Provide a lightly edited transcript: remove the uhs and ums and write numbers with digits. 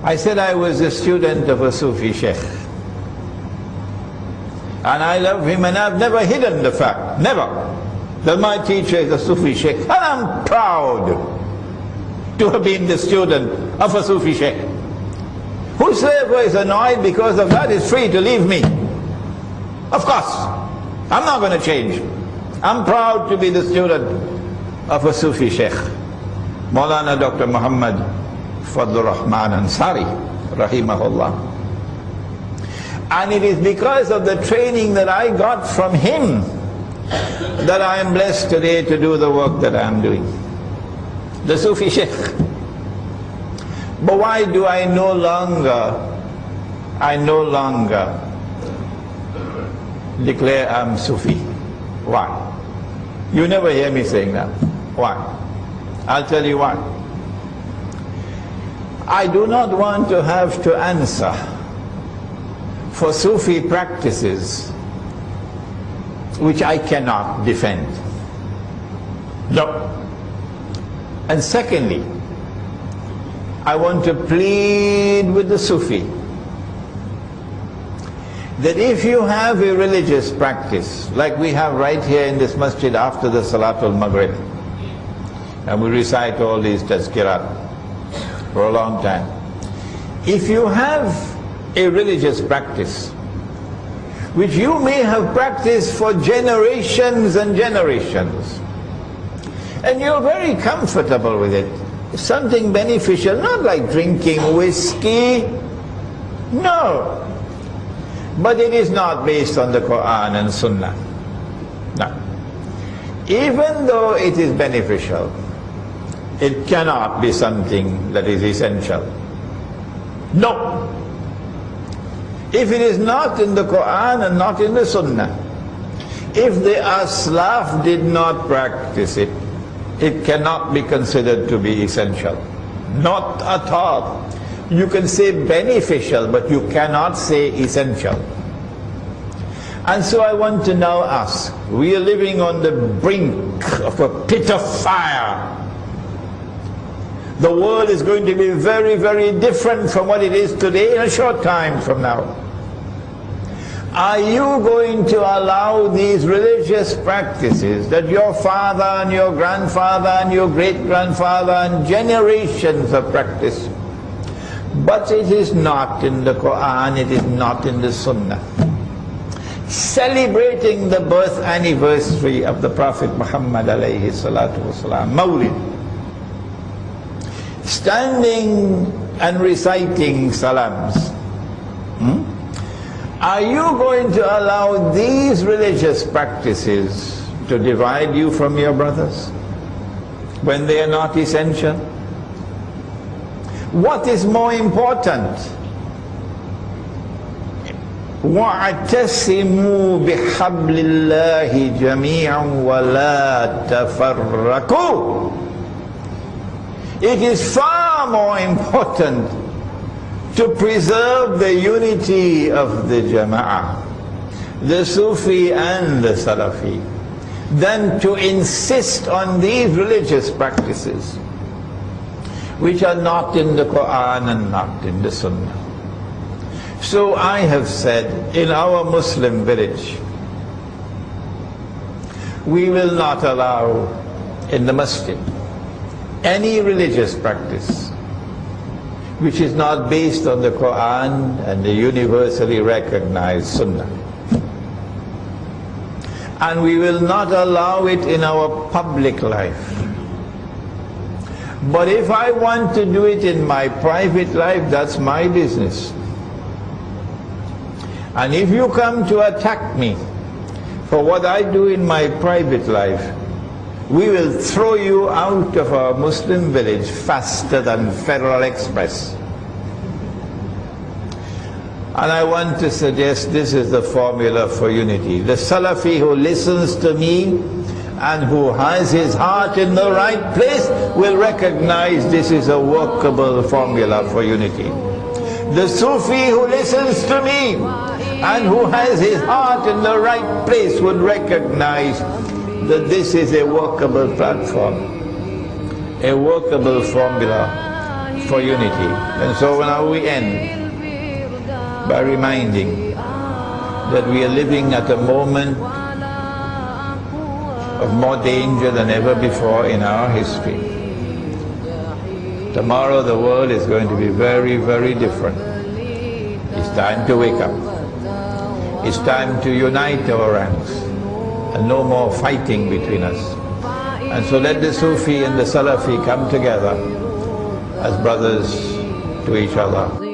I said I was a student of a Sufi Sheikh. And I love him, and I've never hidden the fact, never, that my teacher is a Sufi Sheikh. And I'm proud to have been the student of a Sufi Sheikh. Whosoever is annoyed because of that is free to leave me. Of course, I'm not going to change. I'm proud to be the student of a Sufi Sheikh, Maulana Dr. Muhammad Fadlur Rahman Ansari, rahimahullah. And it is because of the training that I got from him that I am blessed today to do the work that I am doing. The Sufi Sheikh. But why do I no longer declare I'm Sufi? Why? You never hear me saying that. Why? I'll tell you why. I do not want to have to answer for Sufi practices which I cannot defend. No. And secondly, I want to plead with the Sufi that if you have a religious practice, like we have right here in this masjid after the Salatul Maghrib, and we recite all these tazkirat for a long time, if you have a religious practice which you may have practiced for generations and generations, and you're very comfortable with it, something beneficial, not like drinking whiskey, no, but it is not based on the Quran and Sunnah. No. Even though it is beneficial, it cannot be something that is essential. No. If it is not in the Quran and not in the Sunnah, if the Aslaf did not practice it, it cannot be considered to be essential. Not at all. You can say beneficial, but you cannot say essential. And so I want to now ask, we are living on the brink of a pit of fire. The world is going to be very, very different from what it is today in a short time from now. Are you going to allow these religious practices that your father and your grandfather and your great-grandfather and generations have practiced, but it is not in the Quran, it is not in the Sunnah, celebrating the birth anniversary of the Prophet Muhammad alayhi salatu wasalam, Mawlid, standing and reciting salams? Are you going to allow these religious practices to divide you from your brothers when they are not essential? What is more important? وَاعْتَصِمُوا بِحَبْلِ اللَّهِ جَمِيعًا وَلَا تَفَرَّقُوا. It is far more important to preserve the unity of the Jama'ah, the Sufi and the Salafi, than to insist on these religious practices which are not in the Quran and not in the Sunnah. So I have said, in our Muslim village, we will not allow in the masjid any religious practice which is not based on the Quran and the universally recognized Sunnah. And we will not allow it in our public life. But if I want to do it in my private life, that's my business. And if you come to attack me for what I do in my private life, we will throw you out of our Muslim village faster than Federal Express. And I want to suggest this is the formula for unity. The Salafi who listens to me and who has his heart in the right place will recognize this is a workable formula for unity. The Sufi who listens to me and who has his heart in the right place would recognize that this is a workable platform, a workable formula for unity. And so now we end by reminding that we are living at a moment of more danger than ever before in our history. Tomorrow the world is going to be very, very different. It's time to wake up. It's time to unite our ranks and no more fighting between us. And so let the Sufi and the Salafi come together as brothers to each other.